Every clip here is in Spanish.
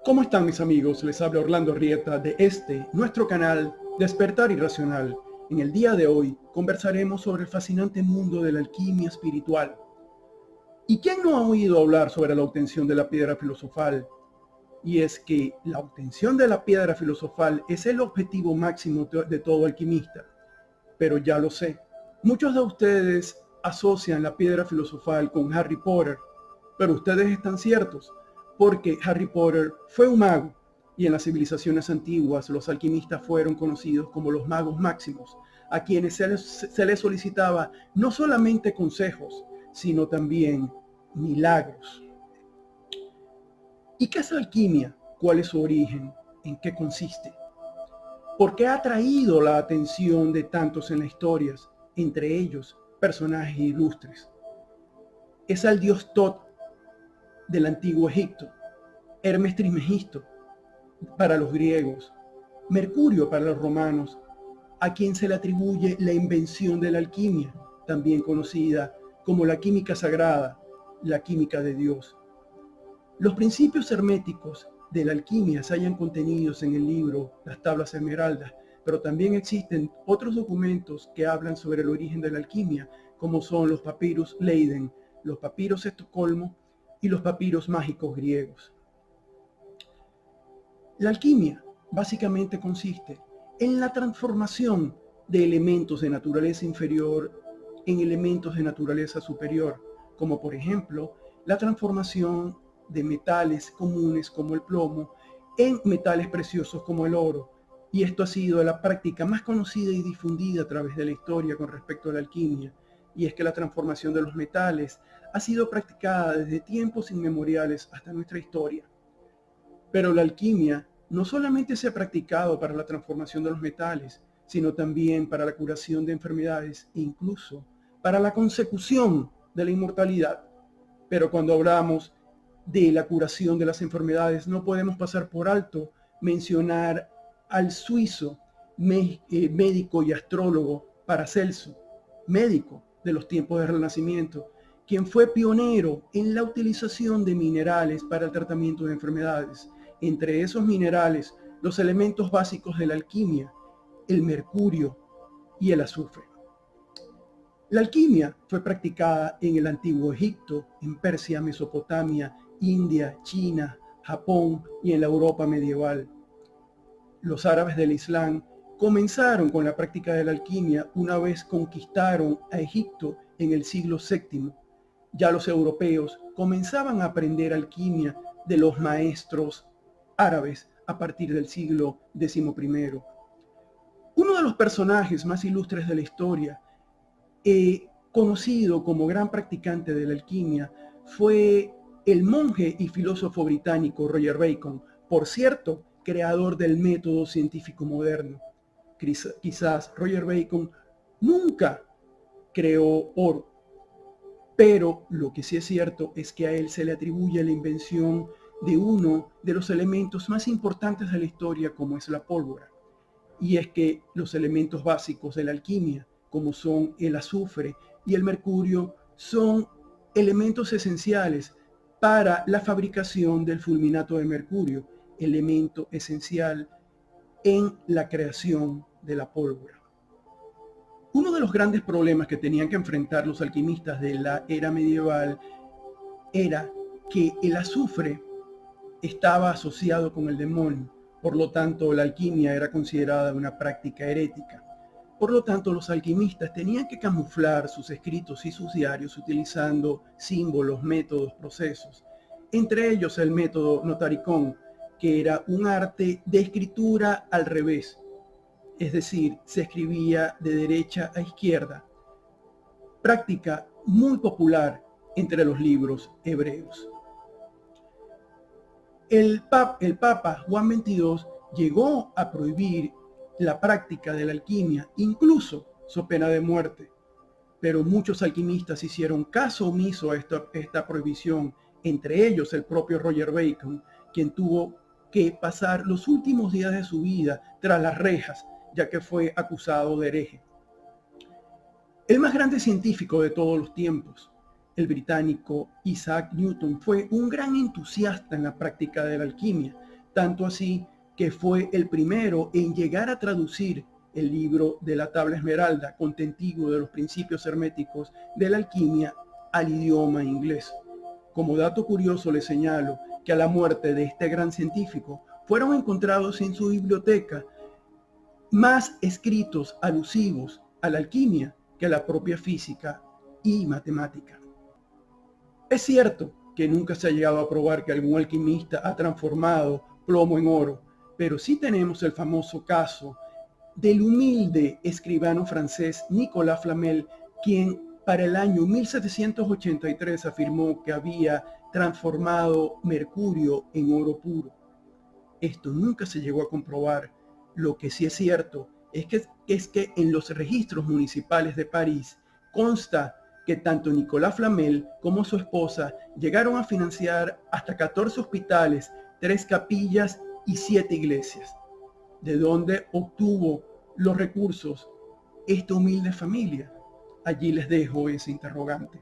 ¿Cómo están mis amigos? Les habla Orlando Rieta de nuestro canal Despertar Irracional. En el día de hoy conversaremos sobre el fascinante mundo de la alquimia espiritual. ¿Y quién no ha oído hablar sobre la obtención de la piedra filosofal? Y es que la obtención de la piedra filosofal es el objetivo máximo de todo alquimista. Pero ya lo sé, muchos de ustedes asocian la piedra filosofal con Harry Potter, pero ustedes están ciertos, porque Harry Potter fue un mago, y en las civilizaciones antiguas los alquimistas fueron conocidos como los magos máximos, a quienes se les solicitaba no solamente consejos, sino también milagros. ¿Y qué es la alquimia? ¿Cuál es su origen? ¿En qué consiste? ¿Por qué ha atraído la atención de tantos en las historias, entre ellos personajes ilustres? Es al dios Tot del antiguo Egipto, Hermes Trismegisto para los griegos, Mercurio para los romanos, a quien se le atribuye la invención de la alquimia, también conocida como la química sagrada, la química de Dios. Los principios herméticos de la alquimia se hallan contenidos en el libro Las Tablas Esmeraldas, pero también existen otros documentos que hablan sobre el origen de la alquimia, como son los papiros Leiden, los papiros Estocolmo y los papiros mágicos griegos. La alquimia básicamente consiste en la transformación de elementos de naturaleza inferior en elementos de naturaleza superior, como por ejemplo la transformación de metales comunes como el plomo en metales preciosos como el oro. Y esto ha sido la práctica más conocida y difundida a través de la historia con respecto a la alquimia. Y es que la transformación de los metales ha sido practicada desde tiempos inmemoriales hasta nuestra historia. Pero la alquimia no solamente se ha practicado para la transformación de los metales, sino también para la curación de enfermedades e incluso para la consecución de la inmortalidad. Pero cuando hablamos de la curación de las enfermedades, no podemos pasar por alto mencionar al suizo médico y astrólogo Paracelso, médico de los tiempos del Renacimiento, quien fue pionero en la utilización de minerales para el tratamiento de enfermedades. Entre esos minerales, los elementos básicos de la alquimia, el mercurio y el azufre. La alquimia fue practicada en el antiguo Egipto, en Persia, Mesopotamia, India, China, Japón y en la Europa medieval. Los árabes del Islam comenzaron con la práctica de la alquimia una vez conquistaron a Egipto en el siglo VII. Ya los europeos comenzaban a aprender alquimia de los maestros árabes a partir del siglo XI. Uno de los personajes más ilustres de la historia, conocido como gran practicante de la alquimia, fue el monje y filósofo británico Roger Bacon, por cierto, creador del método científico moderno. Quizás Roger Bacon nunca creó oro, pero lo que sí es cierto es que a él se le atribuye la invención de uno de los elementos más importantes de la historia, como es la pólvora. Y es que los elementos básicos de la alquimia, como son el azufre y el mercurio, son elementos esenciales para la fabricación del fulminato de mercurio, elemento esencial en la creación de la pólvora. Uno de los grandes problemas que tenían que enfrentar los alquimistas de la era medieval era que el azufre estaba asociado con el demonio. Por lo tanto, la alquimia era considerada una práctica herética. Por lo tanto, los alquimistas tenían que camuflar sus escritos y sus diarios utilizando símbolos, métodos, procesos. Entre ellos el método notaricón, que era un arte de escritura al revés. Es decir, se escribía de derecha a izquierda. Práctica muy popular entre los libros hebreos. El Papa Juan XXII llegó a prohibir la práctica de la alquimia, incluso so pena de muerte. Pero muchos alquimistas hicieron caso omiso a esta prohibición, entre ellos el propio Roger Bacon, quien tuvo que pasar los últimos días de su vida tras las rejas, ya que fue acusado de hereje. El más grande científico de todos los tiempos, el británico Isaac Newton, fue un gran entusiasta en la práctica de la alquimia, tanto así que fue el primero en llegar a traducir el libro de la tabla esmeralda, contenido de los principios herméticos de la alquimia, al idioma inglés. Como dato curioso les señalo que a la muerte de este gran científico fueron encontrados en su biblioteca más escritos alusivos a la alquimia que a la propia física y matemática. Es cierto que nunca se ha llegado a probar que algún alquimista ha transformado plomo en oro, pero sí tenemos el famoso caso del humilde escribano francés Nicolas Flamel, quien para el año 1783 afirmó que había transformado mercurio en oro puro. Esto nunca se llegó a comprobar. Lo que sí es cierto es que en los registros municipales de París consta que tanto Nicolas Flamel como su esposa llegaron a financiar hasta 14 hospitales, 3 capillas y 7 iglesias. ¿De dónde obtuvo los recursos esta humilde familia? Allí les dejo ese interrogante.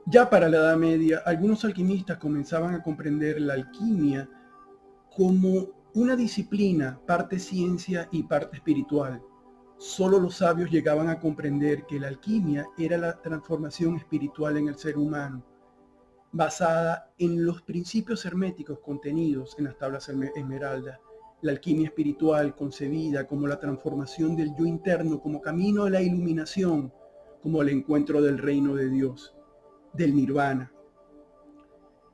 Ya para la Edad Media, algunos alquimistas comenzaban a comprender la alquimia como una disciplina, parte ciencia y parte espiritual. Solo los sabios llegaban a comprender que la alquimia era la transformación espiritual en el ser humano, basada en los principios herméticos contenidos en las tablas esmeralda. La alquimia espiritual concebida como la transformación del yo interno, como camino a la iluminación, como el encuentro del reino de Dios, del nirvana.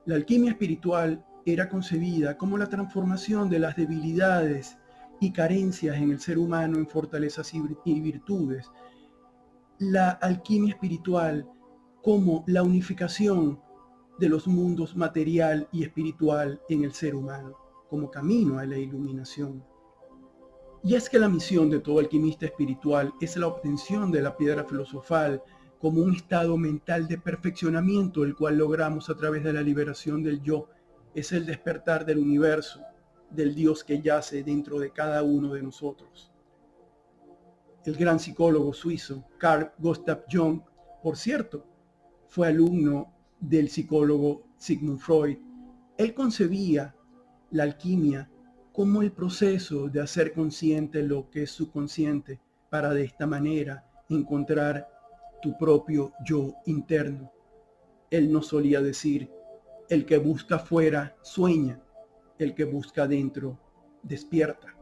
La alquimia espiritual era concebida como la transformación de las debilidades y carencias en el ser humano en fortalezas y virtudes. La alquimia espiritual como la unificación de los mundos material y espiritual en el ser humano, como camino a la iluminación. Y es que la misión de todo alquimista espiritual es la obtención de la piedra filosofal como un estado mental de perfeccionamiento, el cual logramos a través de la liberación del yo. Es el despertar del universo, del Dios que yace dentro de cada uno de nosotros. El gran psicólogo suizo Carl Gustav Jung, por cierto, fue alumno del psicólogo Sigmund Freud. Él concebía la alquimia como el proceso de hacer consciente lo que es subconsciente para de esta manera encontrar tu propio yo interno. Él nos solía decir, el que busca fuera sueña, el que busca dentro despierta.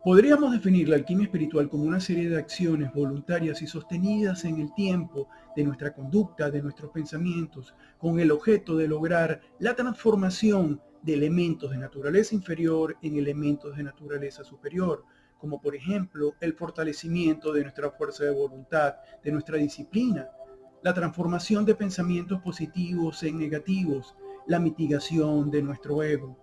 Podríamos definir la alquimia espiritual como una serie de acciones voluntarias y sostenidas en el tiempo de nuestra conducta, de nuestros pensamientos, con el objeto de lograr la transformación de elementos de naturaleza inferior en elementos de naturaleza superior, como por ejemplo el fortalecimiento de nuestra fuerza de voluntad, de nuestra disciplina, la transformación de pensamientos positivos en negativos, la mitigación de nuestro ego.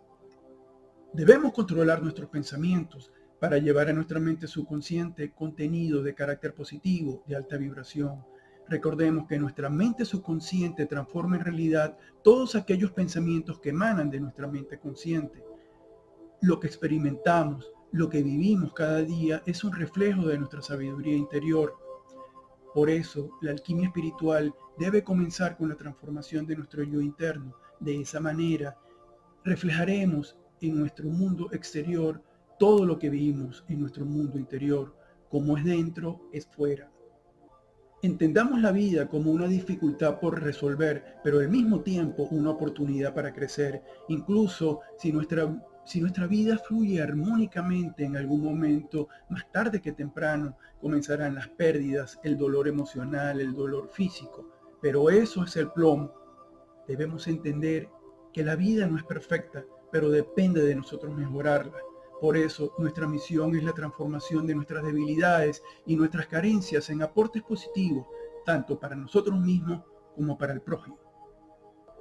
Debemos controlar nuestros pensamientos para llevar a nuestra mente subconsciente contenido de carácter positivo, de alta vibración. Recordemos que nuestra mente subconsciente transforma en realidad todos aquellos pensamientos que emanan de nuestra mente consciente. Lo que experimentamos, lo que vivimos cada día es un reflejo de nuestra sabiduría interior. Por eso, la alquimia espiritual debe comenzar con la transformación de nuestro yo interno. De esa manera, reflejaremos en nuestro mundo exterior todo lo que vivimos en nuestro mundo interior. Como es dentro, es fuera. Entendamos la vida como una dificultad por resolver, pero al mismo tiempo una oportunidad para crecer. Incluso si nuestra vida fluye armónicamente, en algún momento, más tarde que temprano, comenzarán las pérdidas, el dolor emocional, el dolor físico. Pero eso es el plomo. Debemos entender que la vida no es perfecta, pero depende de nosotros mejorarla. Por eso, nuestra misión es la transformación de nuestras debilidades y nuestras carencias en aportes positivos, tanto para nosotros mismos como para el prójimo.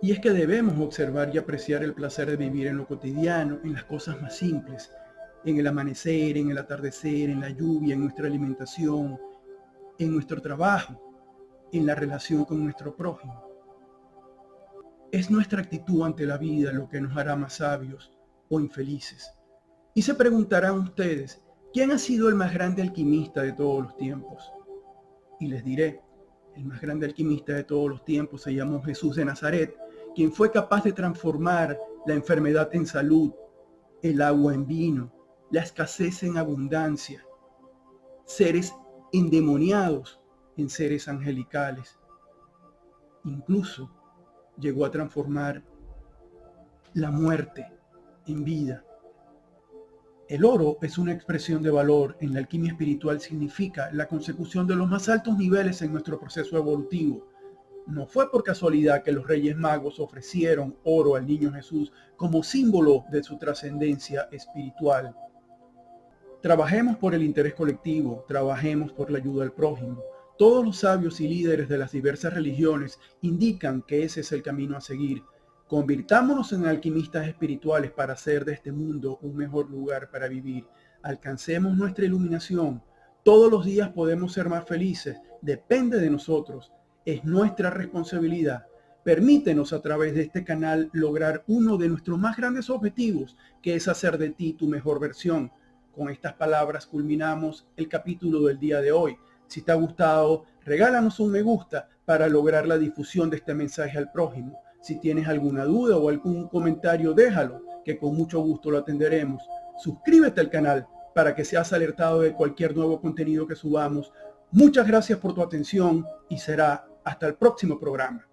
Y es que debemos observar y apreciar el placer de vivir en lo cotidiano, en las cosas más simples, en el amanecer, en el atardecer, en la lluvia, en nuestra alimentación, en nuestro trabajo, en la relación con nuestro prójimo. Es nuestra actitud ante la vida lo que nos hará más sabios o infelices. Y se preguntarán ustedes, ¿quién ha sido el más grande alquimista de todos los tiempos? Y les diré, el más grande alquimista de todos los tiempos se llamó Jesús de Nazaret, quien fue capaz de transformar la enfermedad en salud, el agua en vino, la escasez en abundancia, seres endemoniados en seres angelicales. Incluso llegó a transformar la muerte en vida. El oro es una expresión de valor. En la alquimia espiritual significa la consecución de los más altos niveles en nuestro proceso evolutivo. No fue por casualidad que los Reyes Magos ofrecieron oro al niño Jesús como símbolo de su trascendencia espiritual. Trabajemos por el interés colectivo, trabajemos por la ayuda al prójimo. Todos los sabios y líderes de las diversas religiones indican que ese es el camino a seguir. Convirtámonos en alquimistas espirituales para hacer de este mundo un mejor lugar para vivir. Alcancemos nuestra iluminación. Todos los días podemos ser más felices. Depende de nosotros. Es nuestra responsabilidad. Permítenos a través de este canal lograr uno de nuestros más grandes objetivos, que es hacer de ti tu mejor versión. Con estas palabras culminamos el capítulo del día de hoy. Si te ha gustado, regálanos un me gusta para lograr la difusión de este mensaje al prójimo. Si tienes alguna duda o algún comentario, déjalo, que con mucho gusto lo atenderemos. Suscríbete al canal para que seas alertado de cualquier nuevo contenido que subamos. Muchas gracias por tu atención y será hasta el próximo programa.